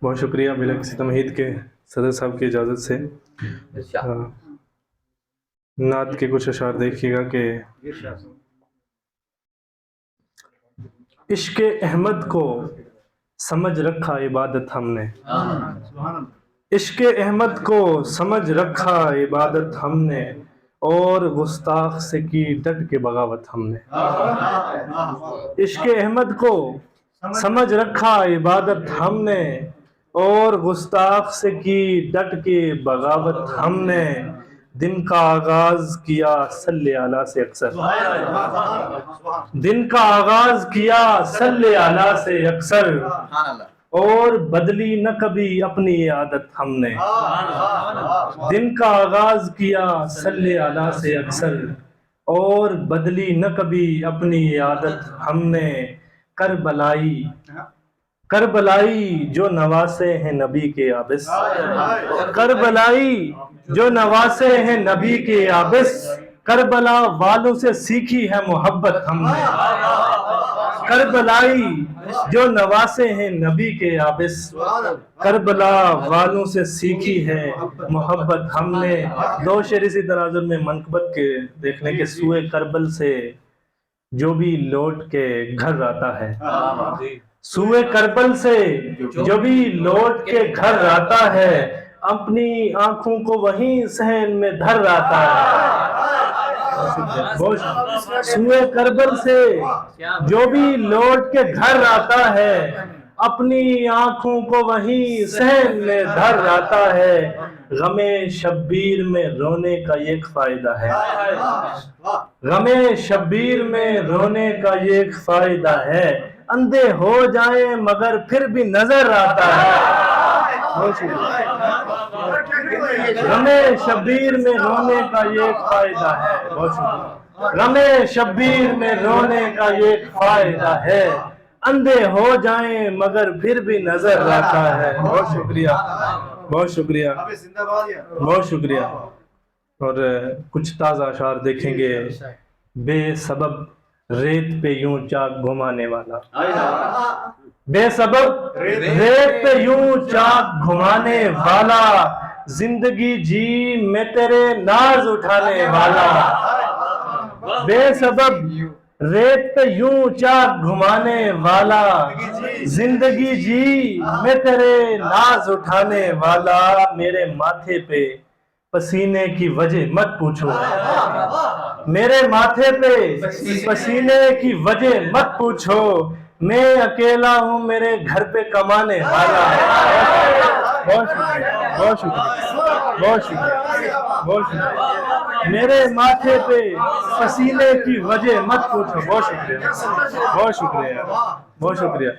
بہت شکریہ بلا کسی تمہید کے صدر صاحب کی اجازت سے نعت کے کچھ اشعار دیکھیے گا کہ عشق احمد کو سمجھ رکھا عبادت ہم نے، عشق احمد کو سمجھ رکھا عبادت ہم نے، اور گستاخ سے کی ڈٹ کے بغاوت ہم نے۔ عشق احمد کو سمجھ رکھا عبادت ہم نے، اور گستاخ سے کی ڈٹ کے بغاوت ہم نے۔ دن کا آغاز کیا صلی اللہ سے اکثر، دن کا آغاز کیا صلی اللہ سے اکثر، اور بدلی نہ کبھی اپنی عادت ہم نے۔ دن کا آغاز کیا صلی اللہ سے اکثر، اور بدلی نہ کبھی اپنی عادت ہم نے۔ کربلائی کربلائی جو نواسے ہیں نبی کے عابس، کربلائی جو نواسے ہیں نبی کے عابس، کربلا والوں سے سیکھی ہے محبت ہم نے۔ کربلائی جو نواسے ہیں نبی کے عابس، کربلا والوں سے سیکھی ہے محبت ہم نے۔ دو شعر اسی تناظر میں منقبت کے دیکھنے کے سوئے کربل سے جو بھی لوٹ کے گھر آتا ہے، سوئے کربل سے جو بھی لوٹ کے گھر آتا ہے، اپنی آنکھوں کو وہیں صحن میں دھر آتا ہے۔ سوئے کربل سے جو بھی لوٹ کے گھر آتا ہے، اپنی آنکھوں کو وہیں صحن میں دھر آتا ہے۔ غم شبیر میں رونے کا ایک فائدہ ہے، غم شبیر میں رونے کا ایک فائدہ ہے، اندھے ہو جائیں مگر پھر بھی نظر آتا ہے۔ غم شبیر میں رونے کا ایک فائدہ ہے، غم شبیر میں رونے کا ایک فائدہ ہے، اندھے ہو جائیں مگر پھر بھی نظر آتا ہے۔ بہت شکریہ، بہت شکریہ، بہت شکریہ۔ اور کچھ تازہ اشعار دیکھیں گے۔ بے سبب ریت پہ یوں چاک گھمانے والا، بے سبب ریت پہ یوں چاک گھمانے والا، زندگی جی میں تیرے ناز اٹھانے والا۔ بے سبب ریت پہ یوں چاک گھمانے والا، زندگی جی میں تیرے ناز اٹھانے والا۔ میرے ماتھے پہ پسینے کی وجہ مت پوچھو، میرے ماتھے پہ پسینے کی وجہ مت پوچھو، میں اکیلا ہوں میرے گھر پہ کمانے والا۔ بہت شکریہ، بہت شکریہ، بہت شکریہ، بہت شکریہ۔ میرے ماتھے پہ پسینے کی وجہ مت پوچھو، بہت شکریہ، بہت شکریہ، بہت شکریہ۔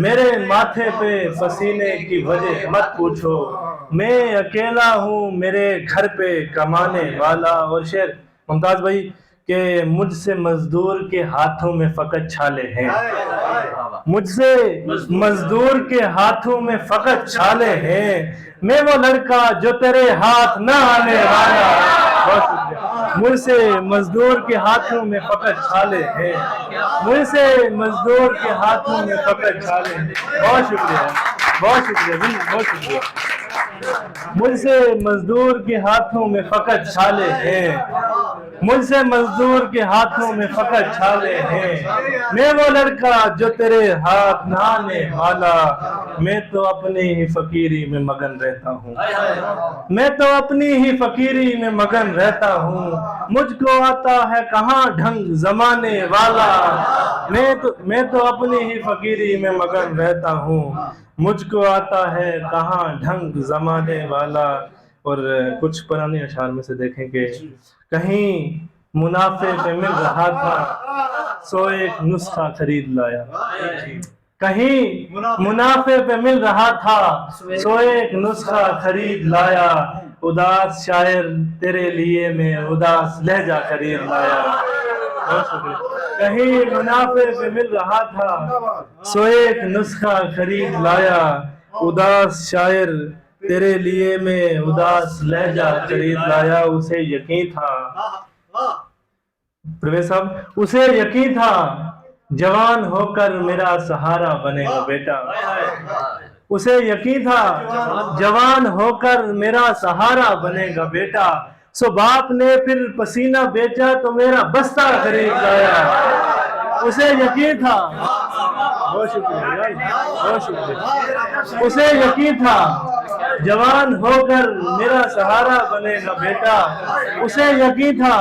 میرے ماتھے پہ پسینے کی وجہ مت پوچھو، میں اکیلا ہوں میرے گھر پہ کمانے والا۔ اور شعر ممتاز بھائی کہ مجھ سے مزدور کے ہاتھوں میں فقط چھالے ہیں، مجھ سے مزدور کے ہاتھوں میں فقط چھالے ہیں، میں وہ لڑکا جو تیرے ہاتھ نہ آنے والا۔ بہت شکریہ۔ مجھ سے مزدور کے ہاتھوں میں فقط چھالے ہیں، مجھ سے مزدور کے ہاتھوں میں فقط چھالے ہیں۔ بہت شکریہ، بہت شکریہ، بہت شکریہ۔ مجھ سے مزدور کے ہاتھوں میں فقط چھالے ہیں، مجھ سے مزدور کے ہاتھوں میں فقط چھالے ہیں، میں وہ لڑکا جو تیرے ہاتھ نہ آنے والا۔ میں تو اپنی ہی فقیری میں مگن رہتا ہوں، میں تو اپنی ہی فقیری میں مگن رہتا ہوں، مجھ کو آتا ہے کہاں ڈھنگ زمانے والا۔ میں تو اپنی ہی فقیری میں مگن رہتا ہوں، مجھ کو آتا ہے کہاں ڈھنگ زمانے والا۔ اور کچھ پرانے اشعار میں سے دیکھیں کہ کہیں منافع پہ مل رہا تھا سو ایک نسخہ خرید لایا، کہیں منافع پہ مل رہا تھا سو ایک نسخہ خرید لایا، اداس شاعر تیرے لیے میں اداس لہجہ خرید لایا۔ کہیں منافع پہ مل رہا تھا سو ایک نسخہ خرید لایا، اداس شاعر تیرے لیے میں اداس لہجہ خرید لایا۔ اسے یقین تھا، پرویز صاحب، اسے یقین تھا جوان ہو کر میرا سہارا بنے گا بیٹا، اسے یقین تھا جوان ہو کر میرا سہارا بنے گا بیٹا، سو باپ نے پھر پسینہ بیچا تو میرا بستہ خرید لایا۔ اسے یقین تھا، بہت شکریہ بہت شکریہ، اسے یقین تھا جوان ہو کر میرا سہارا بنے گا بیٹا، اسے یقین تھا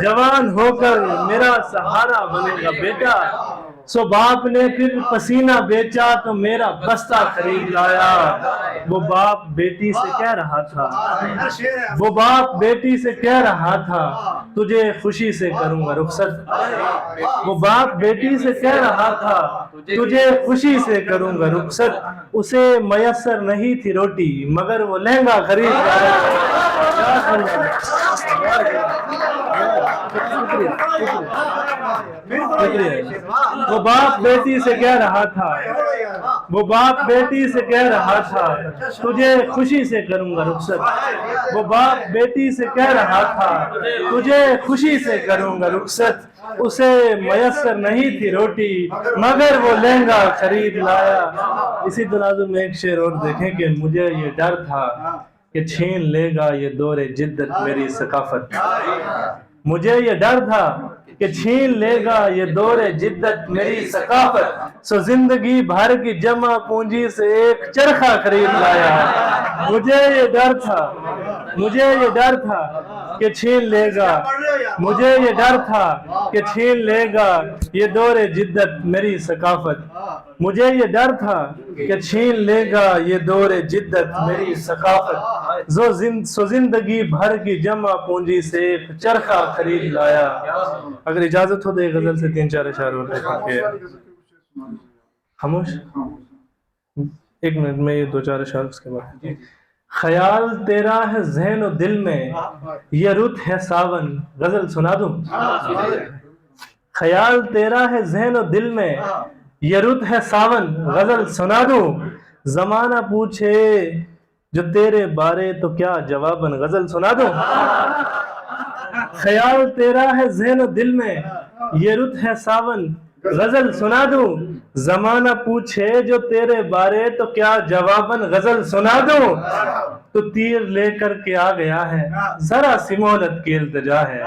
جوان ہو کر میرا سہارا بنے گا بیٹا، سو باپ نے پھر پسینہ بیچا تو میرا بستہ خرید لایا۔ وہ باپ بیٹی سے کہہ رہا تھا، وہ باپ بیٹی سے کہہ رہا تھا تجھے خوشی سے کروں گا رخصت، وہ باپ بیٹی سے کہہ رہا تھا تجھے خوشی سے کروں گا رخصت، اسے میسر نہیں تھی روٹی مگر وہ لہنگا خرید لایا۔ وہ باپ بیٹی سے کہہ رہا تھا، وہ باپ بیٹی سے کہہ رہا تھا تجھے خوشی سے کروں گا رخصت، وہ باپ بیٹی سے کہہ رہا تھا تجھے خوشی سے کروں گا رخصت، اسے میسر نہیں تھی روٹی مگر وہ لہنگا خرید لایا۔ اسی تناظر میں ایک شعر اور دیکھیں کہ مجھے یہ ڈر تھا کہ چھین لے گا یہ دور جدت میری ثقافت، مجھے یہ ڈر تھا کہ چھین لے گا یہ دور جدت میری ثقافت، سو زندگی بھر کی جمع پونجی سے ایک چرخہ خرید لایا۔ مجھے یہ ڈر تھا، مجھے یہ ڈر تھا کہ چھین لے گا، مجھے یہ ڈر تھا کہ چھین لے گا یہ دور جدت میری ثقافت، مجھے یہ ڈر تھا کہ چھین لے گا یہ دور جدت میری ثقافت، سو زندگی بھر کی جمع پونجی سے ایک چرخہ خرید لایا۔ اگر اجازت ہو تو ایک غزل سے 3-4 اشعار اور دیکھا کہ خاموش ایک منٹ میں یہ 2-4 اشعار اس کے بعد۔ خیال تیرا ہے ذہن و دل میں یہ رت ہے ساون، غزل سنا دوں؟ خیال تیرا ہے ذہن و دل میں یہ رت ہے ساون، غزل سنا دوں؟ زمانہ پوچھے جو تیرے بارے تو کیا جواباً، غزل سنا دوں؟ خیال تیرا ہے ذہن و دل میں یہ رت ہے ساون، غزل سنا دوں؟ زمانہ پوچھے جو تیرے بارے تو کیا جواباً، غزل سنا دوں؟ تو تیر لے کر کے آ گیا ہے ذرا سی مہلت کی التجا ہے،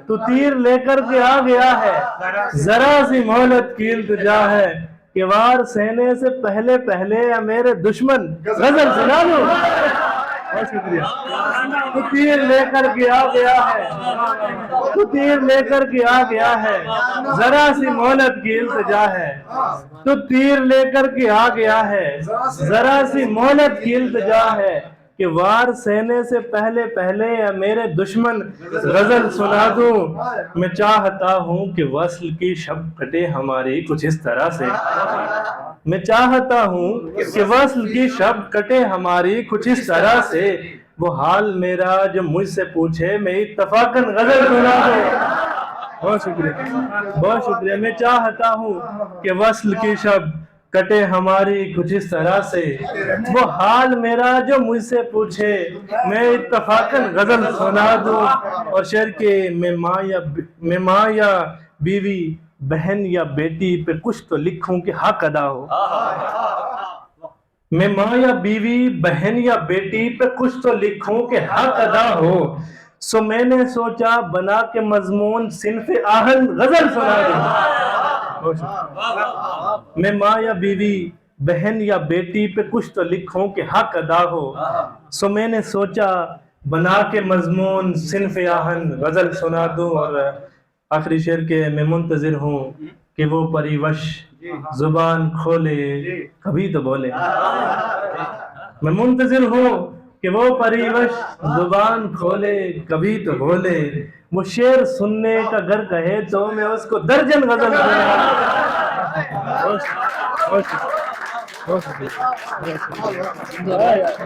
تو تیر لے کر کے آ گیا ہے ذرا سی مہلت کی التجا ہے، کہ وار سہنے سے پہلے پہلے یا میرے دشمن، غزل سنا دوں؟ بہت شکریہ۔ تو تیر لے کر کے آ گیا ہے، تو تیر لے کر کے آ گیا ہے ذرا سی مہلت کی التجا ہے، تو تیر لے کر کے آ گیا ہے ذرا سی مہلت کی التجا ہے، کہ وار سہنے سے پہلے پہلے یا میرے دشمن، غزل سنا دوں؟ میں چاہتا ہوں کہ وصل کی شب کٹے ہماری کچھ اس طرح سے، میں چاہتا ہوں کہ وصل کی شب کٹے ہماری کچھ اس طرح سے، وہ حال میرا جو مجھ سے پوچھے میں اتفاقاً غزل سنا دوں؟ بہت شکریہ بہت شکریہ۔ میں چاہتا ہوں کہ وصل کی شب کٹے ہماری کچھ اس طرح سے، وہ حال میرا جو مجھ سے پوچھے میں اتفاقاً غزل سنا دوں؟ اور شعر کے میں ماں یا بیوی بہن یا بیٹی پہ کچھ تو لکھوں کہ حق ادا ہو، میں ماں یا بیوی بہن یا بیٹی پہ کچھ تو لکھوں کہ حق ادا ہو، سو میں نے سوچا بنا کے مضمون صنف آہن، غزل سنا دوں؟ میں ماں یا بیوی بہن یا بیٹی پہ کچھ تو لکھوں کہ حق ادا ہو، سو میں نے سوچا بنا کے مضمون صنف آہن، غزل سنا دوں؟ اور آخری شعر کے میں منتظر ہوں کہ وہ پریوش زبان کھولے کبھی تو بولے، میں منتظر ہوں کہ وہ پریوش زبان کھولے کبھی تو بولے، وہ شعر سننے کا گر کہے تو میں اس کو درجن غزل سنا۔